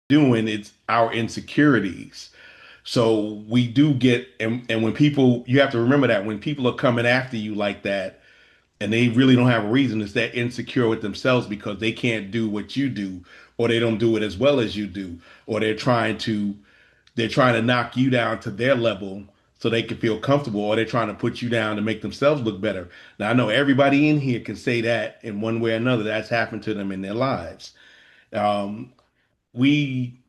Doing it's our insecurities. So we do get, and when people, you have to remember that when people are coming after you like that, and they really don't have a reason, it's that insecure with themselves because they can't do what you do, or they don't do it as well as you do, or they're trying to knock you down to their level so they can feel comfortable, or they're trying to put you down to make themselves look better. Now I know everybody in here can say that in one way or another that's happened to them in their lives. Um, we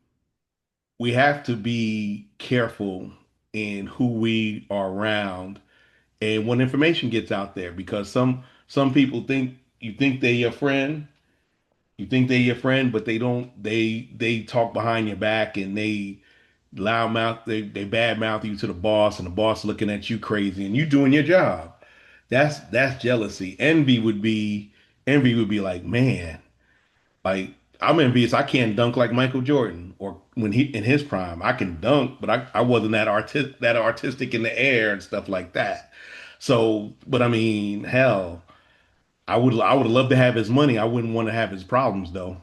we have to be careful in who we are around and when information gets out there because some people think you think they're your friend, but they don't. They talk behind your back and they loudmouth, they bad mouth you to the boss, and the boss looking at you crazy, and you doing your job. That's jealousy. Envy would be like, man, like I'm envious. I can't dunk like Michael Jordan, or when he in his prime, I can dunk, but I wasn't that artistic in the air and stuff like that. So, but I mean, hell, I would love to have his money. I wouldn't want to have his problems though,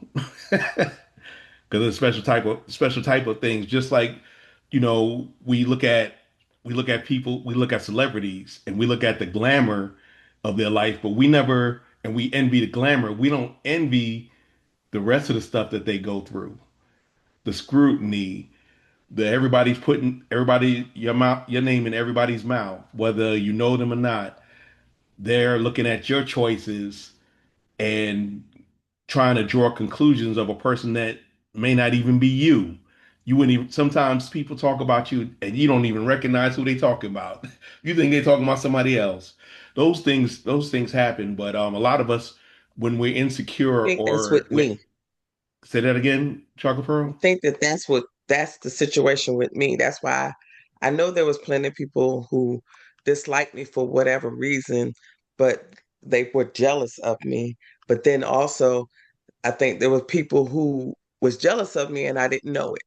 because it's special type of things. Just like we look at people, we look at celebrities, and we look at the glamour of their life, but we never and we envy the glamour. We don't envy the rest of the stuff that they go through, the scrutiny, the everybody's putting everybody your name in everybody's mouth, whether you know them or not. They're looking at your choices and trying to draw conclusions of a person that may not even be you. You wouldn't even, sometimes people talk about you and you don't even recognize who they talking about. You think they're talking about somebody else. Those things happen, but a lot of us when we're insecure think that's or with me. say that again, Chocolate I Pearl. think that's the situation with me. That's why I know there was plenty of people who disliked me for whatever reason, but they were jealous of me. But then also, I think there was people who was jealous of me and I didn't know it.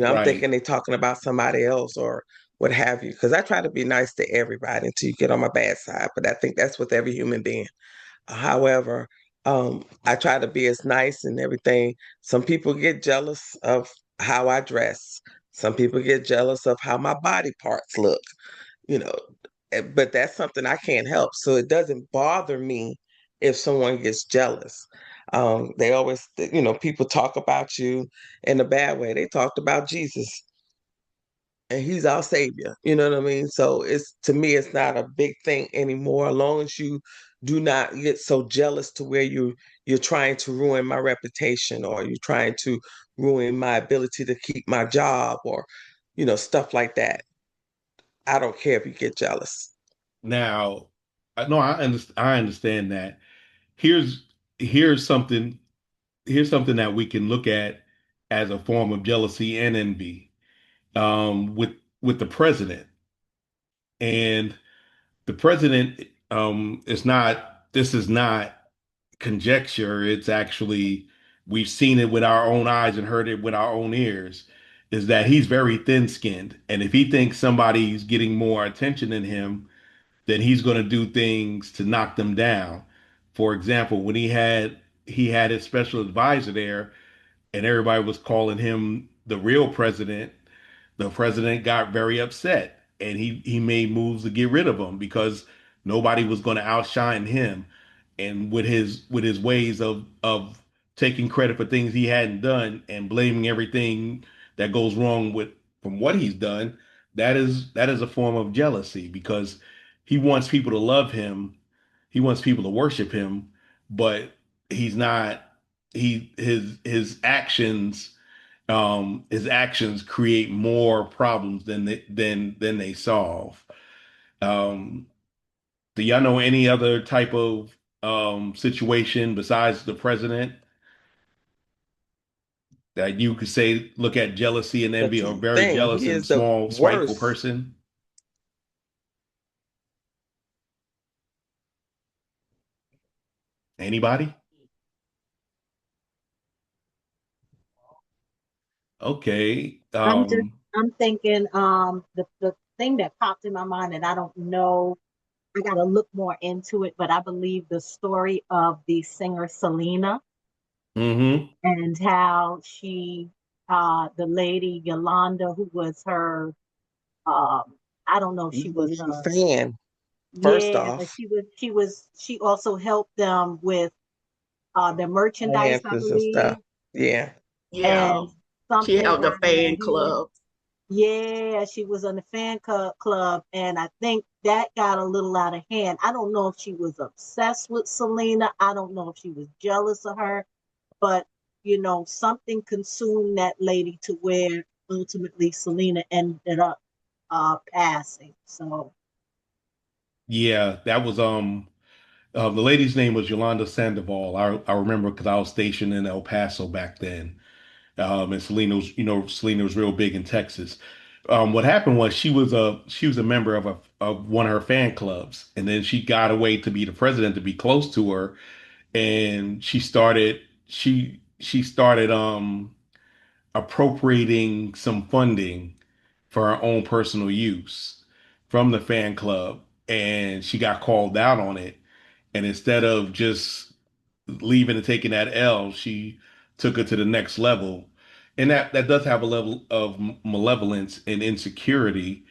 I'm Right. thinking they talking about somebody else or what have you. Because I try to be nice to everybody until you get on my bad side. But I think that's with every human being. However, I try to be as nice and everything. Some people get jealous of how I dress. Some people get jealous of how my body parts look, you know. But that's something I can't help. So it doesn't bother me if someone gets jealous. They always, people talk about you in a bad way. They talked about Jesus and he's our savior. You know what I mean? So it's to me, it's not a big thing anymore. As long as you do not get so jealous to where you're trying to ruin my reputation or you're trying to ruin my ability to keep my job or stuff like that. I don't care if you get jealous. Now, no, I understand that. Here's here's something here's something that we can look at as a form of jealousy and envy. With the president, and the president is not this is not conjecture. It's actually we've seen it with our own eyes and heard it with our own ears, is that he's very thin-skinned. And if he thinks somebody's getting more attention than him, then he's going to do things to knock them down. For example, when he had his special advisor there and everybody was calling him the real president, the president got very upset and he made moves to get rid of him because nobody was going to outshine him. And with his ways of taking credit for things he hadn't done and blaming everything that goes wrong with from what he's done, that is a form of jealousy because he wants people to love him, he wants people to worship him, but he's not his actions create more problems than they solve. Um, do y'all know any other type of situation besides the president that you could say look at jealousy and But envy or the very thing, jealous he and is the small, spiteful worst. person? Anybody? Okay. I'm thinking the thing that popped in my mind, and I don't know, I gotta look more into it, but I believe the story of the singer Selena hmm and how she the lady Yolanda, who was her I don't know if she was Your her. fan, first Yeah, off, she also helped them with their merchandise, I finances and stuff. believe, Yeah. Yeah. and She something held a had her fan head. club. Yeah, she was on the club, and I think that got a little out of hand. I don't know if she was obsessed with Selena. I don't know if she was jealous of her, but something consumed that lady to where ultimately Selena ended up passing. So Yeah, that was the lady's name was Yolanda Sandoval. I remember because I was stationed in El Paso back then. And Selena was real big in Texas. What happened was she was a member of one of her fan clubs, and then she got away to be the president to be close to her, and she started appropriating some funding for her own personal use from the fan club, and she got called out on it. And instead of just leaving and taking that L, she took it to the next level. And that does have a level of malevolence and insecurity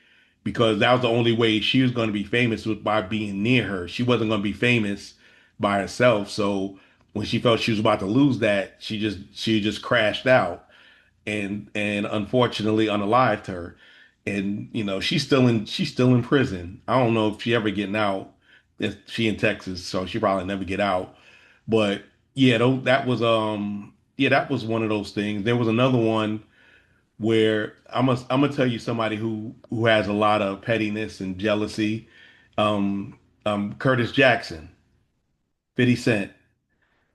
because that was the only way she was going to be famous was by being near her. She wasn't going to be famous by herself. So when she felt she was about to lose that, she just crashed out and unfortunately unalived her. And she's still in prison. I don't know if she ever getting out. If she in Texas, so she probably never get out. But yeah, that was one of those things. There was another one where I'm gonna tell you somebody who has a lot of pettiness and jealousy. Curtis Jackson, 50 Cent.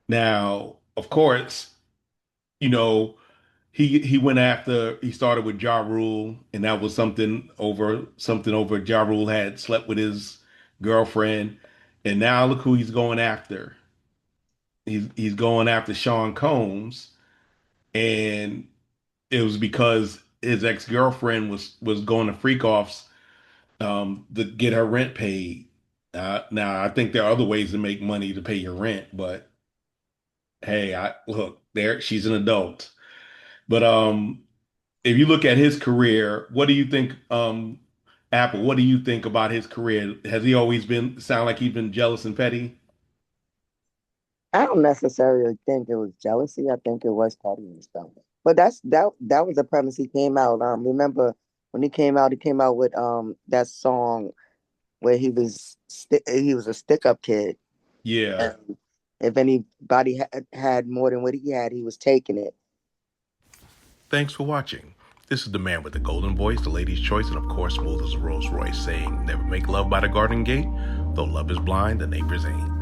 Now, of course, you know, he started with Ja Rule, and that was something over Ja Rule had slept with his girlfriend, and now look who he's going after. He's going after Sean Combs, and it was because his ex-girlfriend was going to freak offs to get her rent paid. Now I think there are other ways to make money to pay your rent, but hey, I look there. She's an adult, but if you look at his career, what do you think, Apple? What do you think about his career? Has he always been sound like he's been jealous and petty? I don't necessarily think it was jealousy. I think it was petty and stuff. But that was the premise he came out. Remember when he came out with that song where he was a stick up kid. Yeah. And if anybody had more than what he had, he was taking it. Thanks for watching. This is the man with the golden voice, the lady's choice, and of course, smooth as a Rolls Royce, saying, "Never make love by the garden gate. Though love is blind, the neighbors ain't."